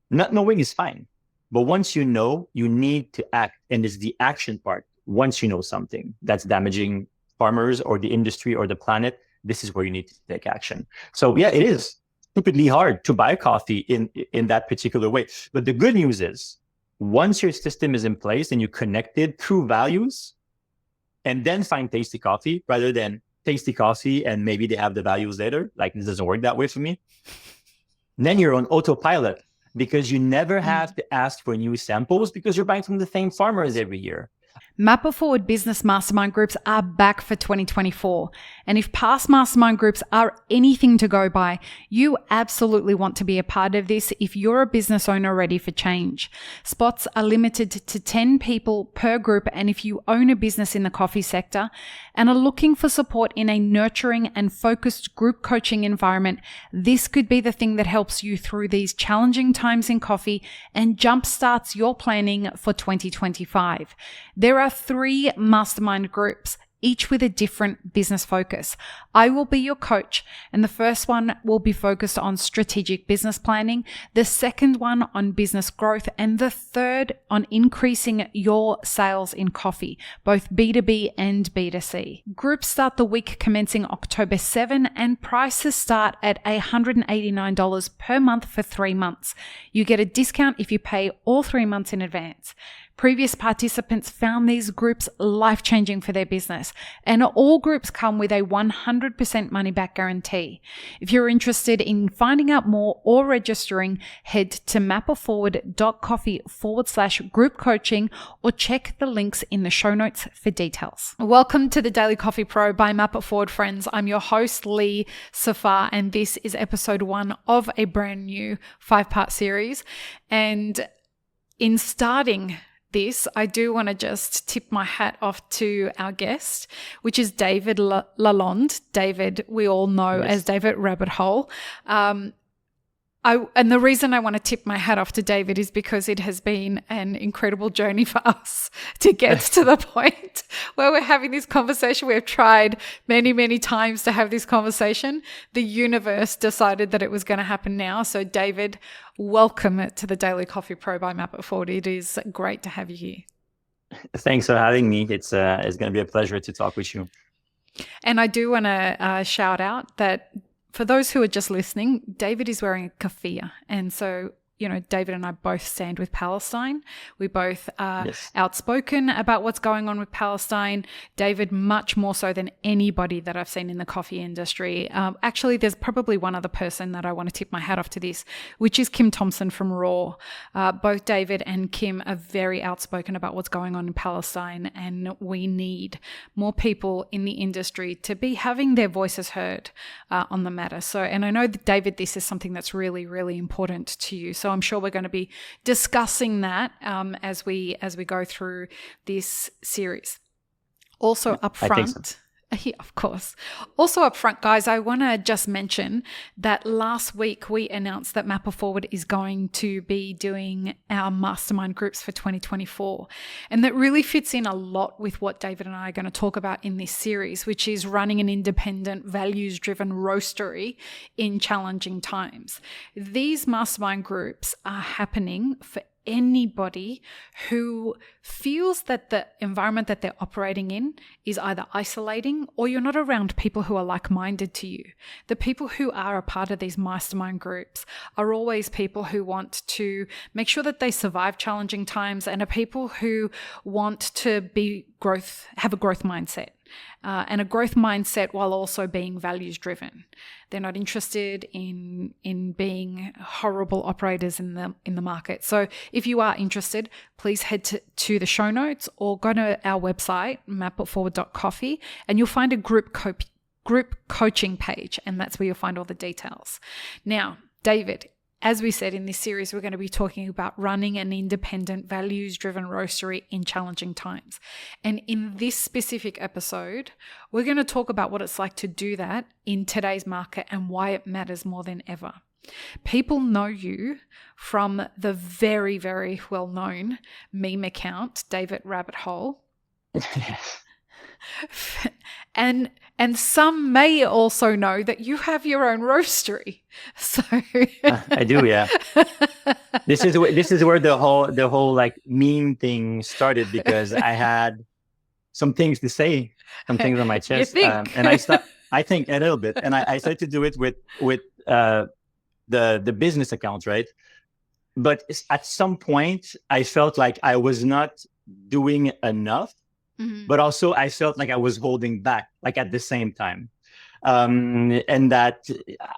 Not knowing is fine. But once you know, you need to act. And it's the action part. Once you know something that's damaging farmers or the industry or the planet, this is where you need to take action. So yeah, it is stupidly hard to buy coffee in that particular way. But the good news is once your system is in place and you connected through values and then find tasty coffee rather than tasty coffee and maybe they have the values later, like this doesn't work that way for me, then you're on autopilot because you never have to ask for new samples because you're buying from the same farmers every year. Map It Forward Business Mastermind groups are back for 2024. And if past mastermind groups are anything to go by, you absolutely want to be a part of this if you're a business owner ready for change. Spots are limited to 10 people per group. And if you own a business in the coffee sector and are looking for support in a nurturing and focused group coaching environment, this could be the thing that helps you through these challenging times in coffee and jumpstarts your planning for 2025. There are 3 mastermind groups, each with a different business focus. I will be your coach, and the first one will be focused on strategic business planning, the second one on business growth, and the third on increasing your sales in coffee, both B2B and B2C. Groups start the week commencing October 7, and prices start at $189 per month for 3 months. You get a discount if you pay all 3 months in advance. Previous participants found these groups life-changing for their business, and all groups come with a 100% money-back guarantee. If you're interested in finding out more or registering, head to mapitforward.coffee/group coaching or check the links in the show notes for details. Welcome to the Daily Coffee Pro by Map It Forward, friends. I'm your host, Lee Safar, and this is episode 1 of a brand new 5-part series. And in starting this, I do want to just tip my hat off to our guest, which is David Lalonde. David, we all know as David Rabbithole. And the reason I want to tip my hat off to David is because it has been an incredible journey for us to get to the point where we're having this conversation. We have tried many, many times to have this conversation. The universe decided that it was going to happen now. So David, welcome to the Daily Coffee Pro by Map It Forward. It is great to have you here. Thanks for having me. It's going to be a pleasure to talk with you. And I do want to shout out that for those who are just listening, David is wearing a keffiyeh. And so, you know, David and I both stand with Palestine. We both are outspoken about what's going on with Palestine. David, much more so than anybody that I've seen in the coffee industry. Actually, there's probably one other person that I want to tip my hat off to this, which is Kim Thompson from Raw. Both David and Kim are very outspoken about what's going on in Palestine, and we need more people in the industry to be having their voices heard on the matter. So, and I know that, David, this is something that's really, really important to you. So I'm sure we're going to be discussing that as we go through this series. Also up front, yeah, of course. Also up front, guys, I want to just mention that last week we announced that Map It Forward is going to be doing our mastermind groups for 2024. And that really fits in a lot with what David and I are going to talk about in this series, which is running an independent, values-driven roastery in challenging times. These mastermind groups are happening for anybody who feels that the environment that they're operating in is either isolating or you're not around people who are like-minded to you. The people who are a part of these mastermind groups are always people who want to make sure that they survive challenging times and are people who want to have a growth mindset. And a growth mindset while also being values driven. They're not interested in being horrible operators in the market. So if you are interested, please head to the show notes or go to our website, mapitforward.coffee, and you'll find a group coaching page, and that's where you'll find all the details. Now, David, as we said, in this series, we're going to be talking about running an independent, values-driven roastery in challenging times. And in this specific episode, we're going to talk about what it's like to do that in today's market and why it matters more than ever. People know you from the very, very well-known meme account, David Rabbithole. And some may also know that you have your own roastery. So I do, yeah. This is where the whole like meme thing started, because I had some things to say, some things on my chest, and I think a little bit, and I started to do it with the business accounts, right? But at some point, I felt like I was not doing enough. Mm-hmm. But also I felt like I was holding back, like at the same time. And that,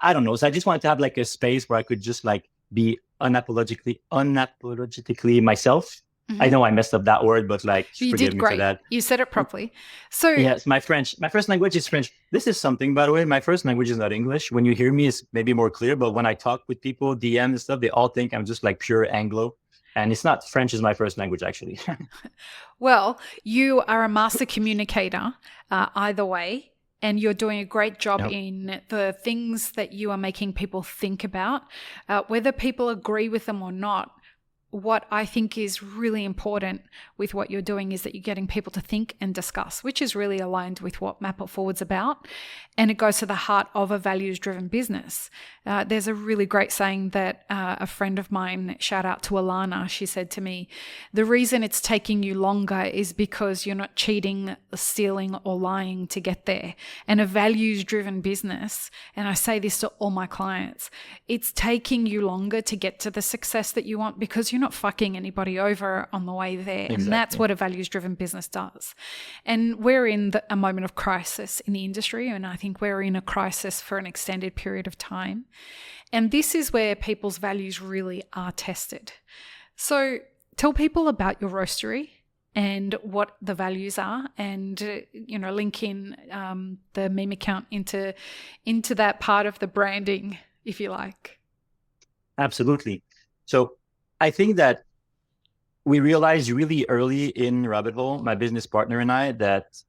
I don't know. So I just wanted to have like a space where I could just like be unapologetically myself. Mm-hmm. I know I messed up that word, but like, you forgive did me great. for that. You said it properly. So yes, my first language is French. This is something, by the way, my first language is not English. When you hear me, it's maybe more clear, but when I talk with people, DM and stuff, they all think I'm just like pure Anglo. And it's not. French is my first language, actually. Well, you are a master communicator either way, and you're doing a great job in the things that you are making people think about, whether people agree with them or not. What I think is really important with what you're doing is that you're getting people to think and discuss, which is really aligned with what Map It Forward's about. And it goes to the heart of a values-driven business. There's a really great saying that a friend of mine, shout out to Alana, she said to me, the reason it's taking you longer is because you're not cheating, stealing, or lying to get there. And a values-driven business, and I say this to all my clients, it's taking you longer to get to the success that you want because you're not fucking anybody over on the way there. Exactly. And that's what a values-driven business does. And we're in a moment of crisis in the industry, and I think we're in a crisis for an extended period of time. And this is where people's values really are tested. So tell people about your roastery and what the values are, and link in the meme account into that part of the branding, if you like. Absolutely. So I think that we realized really early in Rabbithole, my business partner and I, that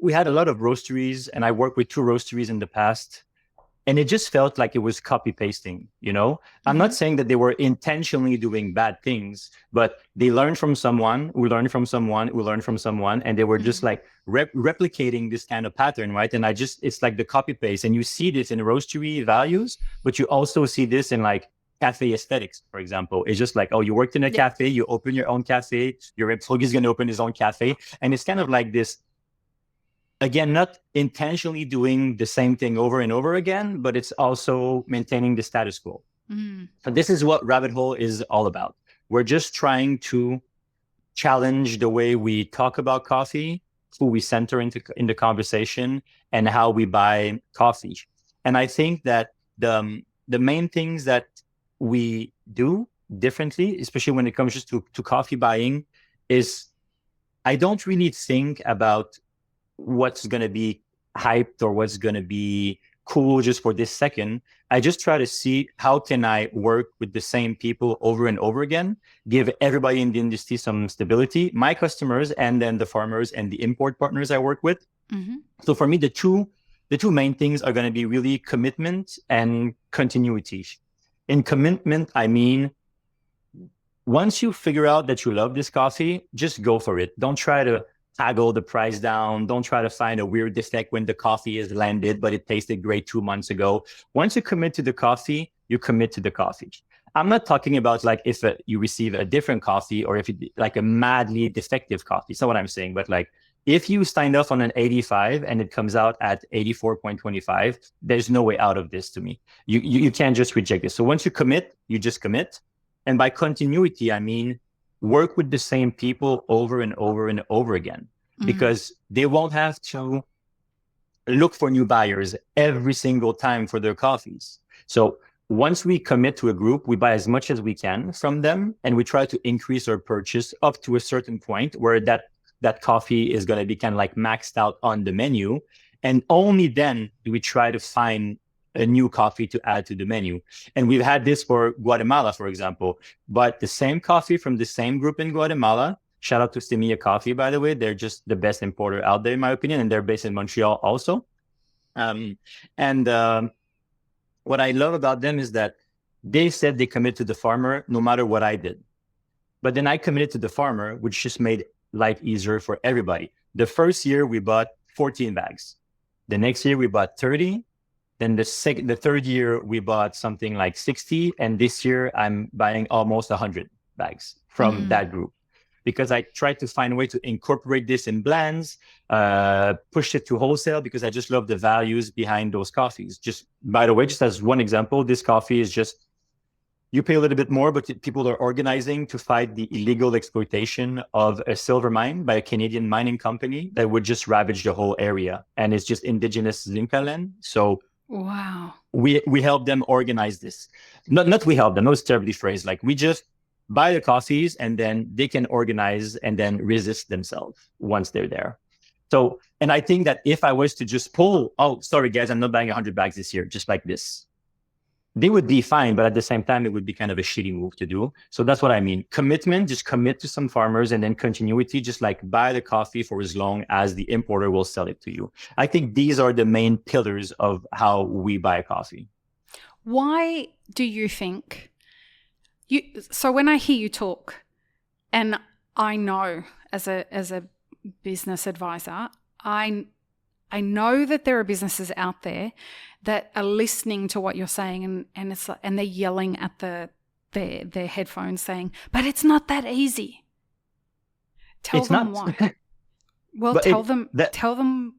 we had a lot of roasteries, and I worked with 2 roasteries in the past, and it just felt like it was copy pasting, Mm-hmm. I'm not saying that they were intentionally doing bad things, but they learned from someone, who learned from someone, who learned from someone, and they were just like replicating this kind of pattern, right? And it's like the copy paste, and you see this in roastery values, but you also see this in like cafe aesthetics, for example. It's just like, oh, you worked in a cafe, you open your own cafe, your employee is going to open his own cafe. And it's kind of like this, again, not intentionally doing the same thing over and over again, but it's also maintaining the status quo. Mm. So this is what Rabbithole is all about. We're just trying to challenge the way we talk about coffee, who we center in the conversation, and how we buy coffee. And I think that the main things that we do differently, especially when it comes just to coffee buying, is I don't really think about what's going to be hyped or what's going to be cool just for this second. I just try to see how can I work with the same people over and over again, give everybody in the industry some stability, my customers, and then the farmers and the import partners I work with. Mm-hmm. So for me, the two main things are going to be really commitment and continuity. In commitment, I mean, once you figure out that you love this coffee, just go for it. Don't try to haggle the price down. Don't try to find a weird defect when the coffee is landed, but it tasted great 2 months ago. Once you commit to the coffee, you commit to the coffee. I'm not talking about like if you receive a different coffee or if it like a madly defective coffee. It's not what I'm saying, but like if you signed off on an 85 and it comes out at 84.25, there's no way out of this to me. You can't just reject this. So once you commit, you just commit. And by continuity, I mean, work with the same people over and over and over again, because they won't have to look for new buyers every single time for their coffees. So once we commit to a group, we buy as much as we can from them, and we try to increase our purchase up to a certain point where that coffee is going to be kind of like maxed out on the menu. And only then do we try to find a new coffee to add to the menu. And we've had this for Guatemala, for example, but the same coffee from the same group in Guatemala. Shout out to Semilla Coffee, by the way. They're just the best importer out there, in my opinion, and they're based in Montreal also. What I love about them is that they said they commit to the farmer no matter what I did. But then I committed to the farmer, which just made life easier for everybody. The first year we bought 14 bags. The next year we bought 30. Then the third year we bought something like 60. And this year I'm buying almost 100 bags from that group, because I tried to find a way to incorporate this in blends, push it to wholesale, because I just love the values behind those coffees. Just by the way, just as one example, this coffee is just, you pay a little bit more, but people are organizing to fight the illegal exploitation of a silver mine by a Canadian mining company that would just ravage the whole area. And it's just indigenous Zinca land. So wow, we help them organize this. Not we help them, that was terribly phrased. Like, we just buy the coffees and then they can organize and then resist themselves once they're there. So, and I think that if I was to just pull, oh, sorry guys, I'm not buying 100 bags this year, just like this, they would be fine, but at the same time, it would be kind of a shitty move to do. So that's what I mean. Commitment, just commit to some farmers, and then continuity, just like buy the coffee for as long as the importer will sell it to you. I think these are the main pillars of how we buy coffee. Why do you think so when I hear you talk, and I know as a business advisor, I know that there are businesses out there that are listening to what you're saying, and it's and they're yelling at their headphones saying, "But it's not that easy." Tell them why. Well, tell them.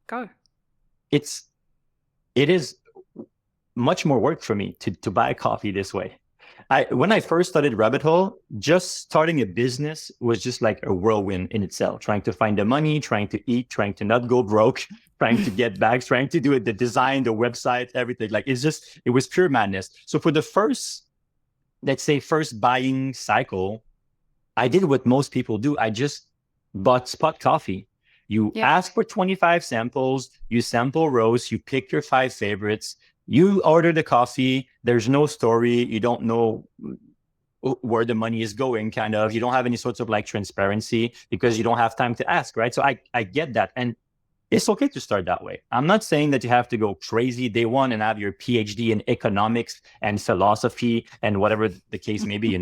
Go. It is much more work for me to buy coffee this way. When I first started Rabbithole, just starting a business was just like a whirlwind in itself, trying to find the money, trying to eat, trying to not go broke, trying to get bags, trying to do it, the design, the website, everything. Like, it was pure madness. So for the first buying cycle, I did what most people do. I just bought spot coffee. You ask for 25 samples, you sample roast, you pick your 5 favorites, you order the coffee. There's no story. You don't know where the money is going, kind of. You don't have any sorts of like transparency because you don't have time to ask, right? So I get that. And it's okay to start that way. I'm not saying that you have to go crazy day one and have your PhD in economics and philosophy and whatever the case may be,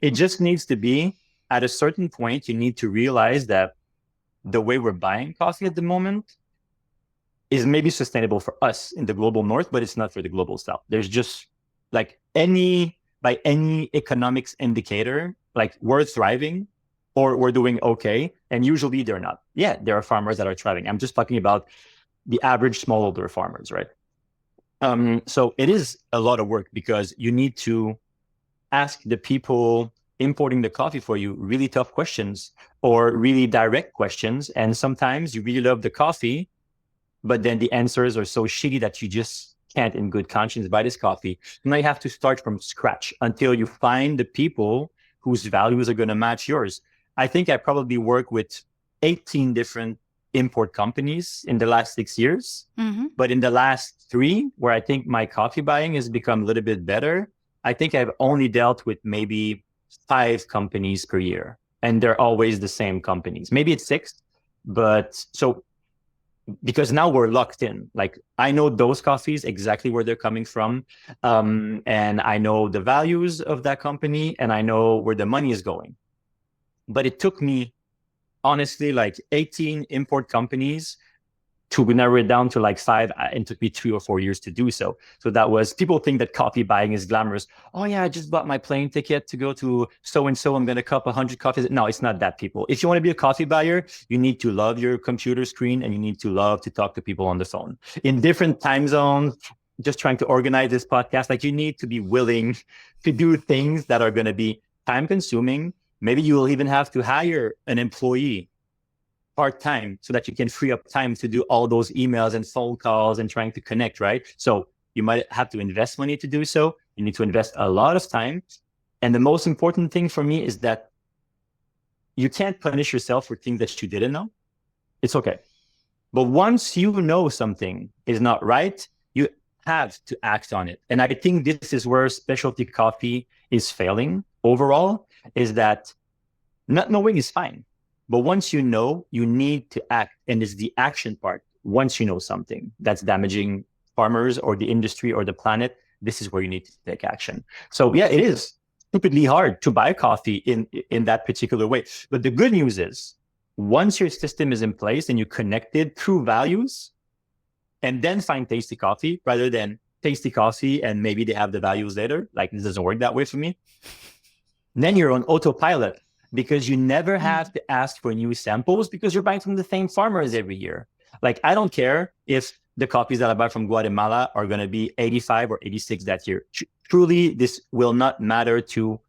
It just needs to be, at a certain point, you need to realize that the way we're buying coffee at the moment is maybe sustainable for us in the global north, but it's not for the global south. There's just like by any economics indicator, like we're thriving or we're doing okay. And usually they're not. Yeah, there are farmers that are thriving. I'm just talking about the average smallholder farmers, right? So it is a lot of work, because you need to ask the people importing the coffee for you really tough questions or really direct questions. And sometimes you really love the coffee, but then the answers are so shitty that you just can't in good conscience buy this coffee. Now you have to start from scratch until you find the people whose values are going to match yours. I think I probably work with 18 different import companies in the last 6 years. Mm-hmm. But in the last 3, where I think my coffee buying has become a little bit better, I think I've only dealt with maybe 5 companies per year. And they're always the same companies. Maybe it's 6, but so... because now we're locked in. Like, I know those coffees, exactly where they're coming from. And I know the values of that company, and I know where the money is going. But it took me, honestly, like 18 import companies to narrow it down to like 5. It took me 3 or 4 years to do so. So that was, people think that coffee buying is glamorous. Oh yeah, I just bought my plane ticket to go to so-and-so. I'm going to cup 100 coffees. No, it's not that, people. If you want to be a coffee buyer, you need to love your computer screen, and you need to love to talk to people on the phone in different time zones. Just trying to organize this podcast. Like, you need to be willing to do things that are going to be time consuming. Maybe you will even have to hire an employee part-time so that you can free up time to do all those emails and phone calls and trying to connect, right? So you might have to invest money to do so. You need to invest a lot of time. And the most important thing for me is that you can't punish yourself for things that you didn't know. It's okay. But once you know something is not right, you have to act on it. And I think this is where specialty coffee is failing overall, is that not knowing is fine. But once you know, you need to act. And it's the action part. Once you know something that's damaging farmers or the industry or the planet, this is where you need to take action. So yeah, it is stupidly hard to buy coffee in that particular way. But the good news is, once your system is in place and you connected through values, and then find tasty coffee rather than tasty coffee and maybe they have the values later. Like, this doesn't work that way for me. Then you're on autopilot because you never have to ask for new samples because you're buying from the same farmers every year. Like, I don't care if the coffees that I buy from Guatemala are going to be 85 or 86 that year. Truly, this will not matter to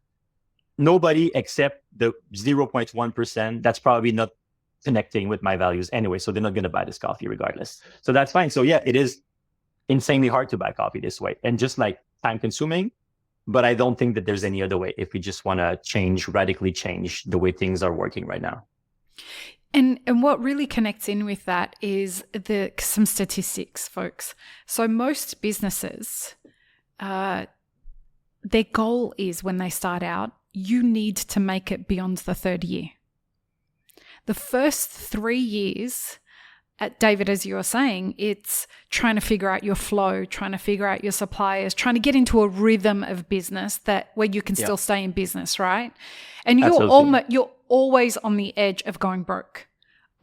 nobody except the 0.1%. That's probably not connecting with my values anyway. So they're not going to buy this coffee regardless. So that's fine. So yeah, it is insanely hard to buy coffee this way and just like time consuming. But I don't think that there's any other way if we just want to radically change the way things are working right now. And what really connects in with that is some statistics, folks. So most businesses, their goal is when they start out, you need to make it beyond the third year. The first 3 years, David, as you were saying, it's trying to figure out your flow, trying to figure out your suppliers, trying to get into a rhythm of business where you can still stay in business, right? And you're always on the edge of going broke.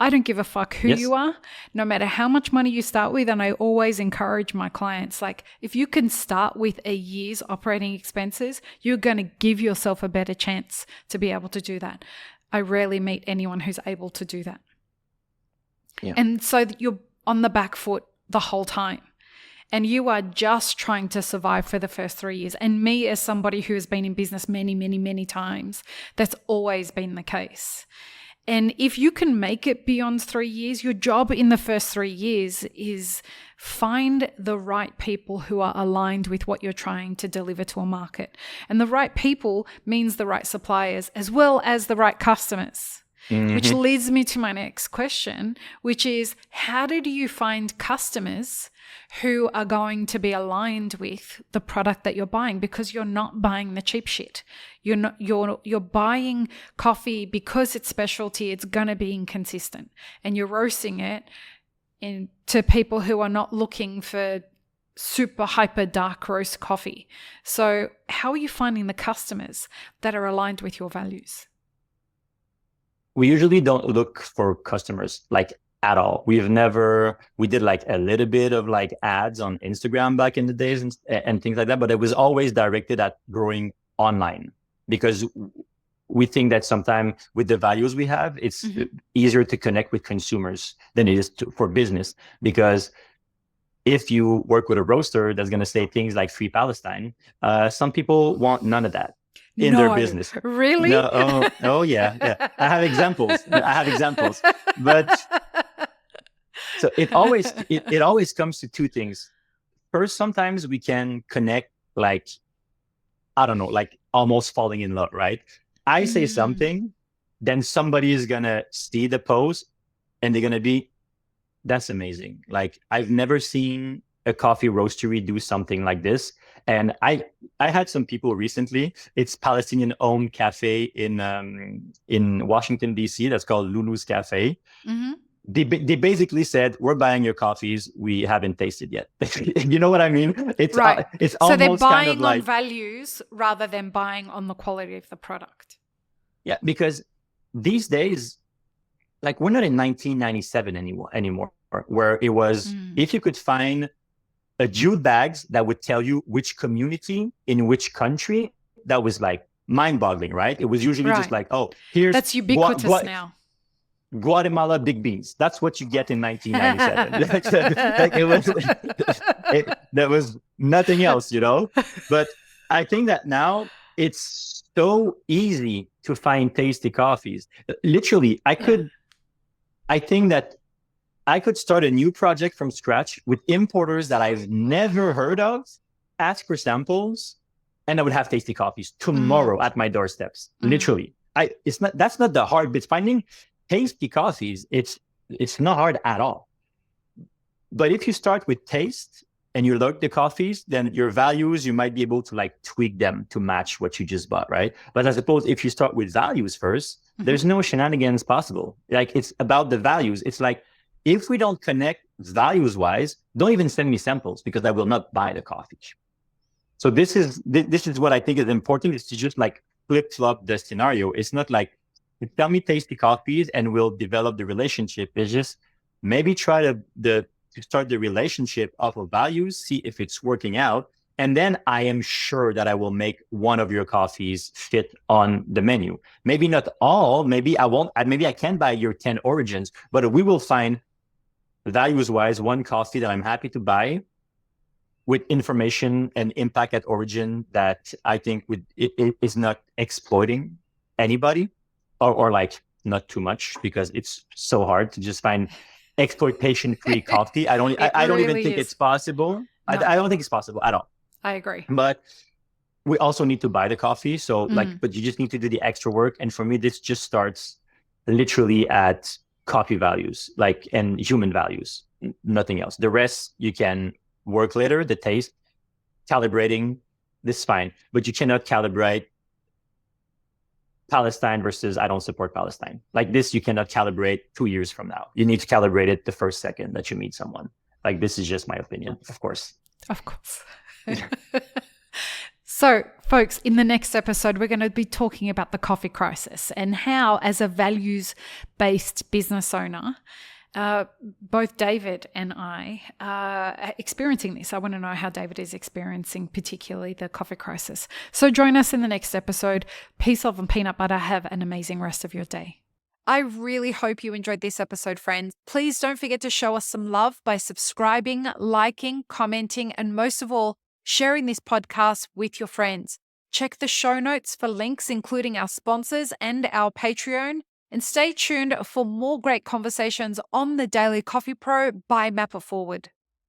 I don't give a fuck who you are, no matter how much money you start with. And I always encourage my clients, like, if you can start with a year's operating expenses, you're going to give yourself a better chance to be able to do that. I rarely meet anyone who's able to do that. Yeah. And so you're on the back foot the whole time. And you are just trying to survive for the first 3 years. And me, as somebody who has been in business many, many, many times, that's always been the case. And if you can make it beyond 3 years, your job in the first 3 years is find the right people who are aligned with what you're trying to deliver to a market. And the right people means the right suppliers as well as the right customers. Mm-hmm. Which leads me to my next question, which is, how do you find customers who are going to be aligned with the product that you're buying? Because you're not buying the cheap shit. You're buying coffee because it's specialty. It's going to be inconsistent, and you're roasting it to people who are not looking for super hyper dark roast coffee. So how are you finding the customers that are aligned with your values? We usually don't look for customers like at all. We did like a little bit of like ads on Instagram back in the days and things like that, but it was always directed at growing online because we think that sometimes with the values we have, it's easier to connect with consumers than it is for business. Because if you work with a roaster that's going to say things like free Palestine, some people want none of that in their business. Really? No, oh yeah. I have examples. But so it always comes to two things. First, sometimes we can connect like, I don't know, like almost falling in love, right? I say something, then somebody is going to see the post and they're going to be, that's amazing. Like, I've never seen a coffee roastery do something like this. And I had some people recently. It's Palestinian-owned cafe in Washington, D.C. that's called Lulu's Cafe. Mm-hmm. They basically said, we're buying your coffees. We haven't tasted yet. You know what I mean? It's right. It's so almost they're buying kind of like, on values rather than buying on the quality of the product. Yeah, because these days, like, we're not in 1997 anymore, where it was, if you could find a jute bags that would tell you which community in which country, that was like mind-boggling, right? It was usually just like, oh, here's... That's ubiquitous now. Guatemala big beans. That's what you get in 1997. There was nothing else, you know? But I think that now it's so easy to find tasty coffees. Literally, I think that I could start a new project from scratch with importers that I've never heard of, ask for samples, and I would have tasty coffees tomorrow at my doorsteps. Literally. That's not the hard bit. Finding tasty coffees, it's not hard at all. But if you start with taste and you like the coffees, then your values, you might be able to like tweak them to match what you just bought, right? But I suppose if you start with values first, there's no shenanigans possible. Like, it's about the values. It's like, if we don't connect values-wise, don't even send me samples because I will not buy the coffee. So this is what I think is important, is to just like flip-flop the scenario. It's not like tell me tasty coffees and we'll develop the relationship. It's just maybe try to start the relationship off of values, see if it's working out. And then I am sure that I will make one of your coffees fit on the menu. Maybe not all, maybe I won't, maybe I can buy your 10 origins, but we will find values-wise one coffee that I'm happy to buy with information and impact at origin that I think it is not exploiting anybody or like not too much, because it's so hard to just find exploitation-free coffee. I don't even think it's possible. No. I don't think it's possible at all. I agree. But we also need to buy the coffee. So but you just need to do the extra work. And for me, this just starts literally at coffee values, and human values, nothing else. The rest you can work later, the taste, calibrating, this is fine. But you cannot calibrate Palestine versus I don't support Palestine. Like this, you cannot calibrate 2 years from now. You need to calibrate it the first second that you meet someone. Like this is just my opinion, of course. Of course. So, folks, in the next episode, we're going to be talking about the coffee crisis and how, as a values-based business owner, both David and I are experiencing this. I want to know how David is experiencing particularly the coffee crisis. So join us in the next episode. Peace, love, and peanut butter. Have an amazing rest of your day. I really hope you enjoyed this episode, friends. Please don't forget to show us some love by subscribing, liking, commenting, and most of all, sharing this podcast with your friends. Check the show notes for links, including our sponsors and our Patreon. And stay tuned for more great conversations on the Daily Coffee Pro by Map It Forward.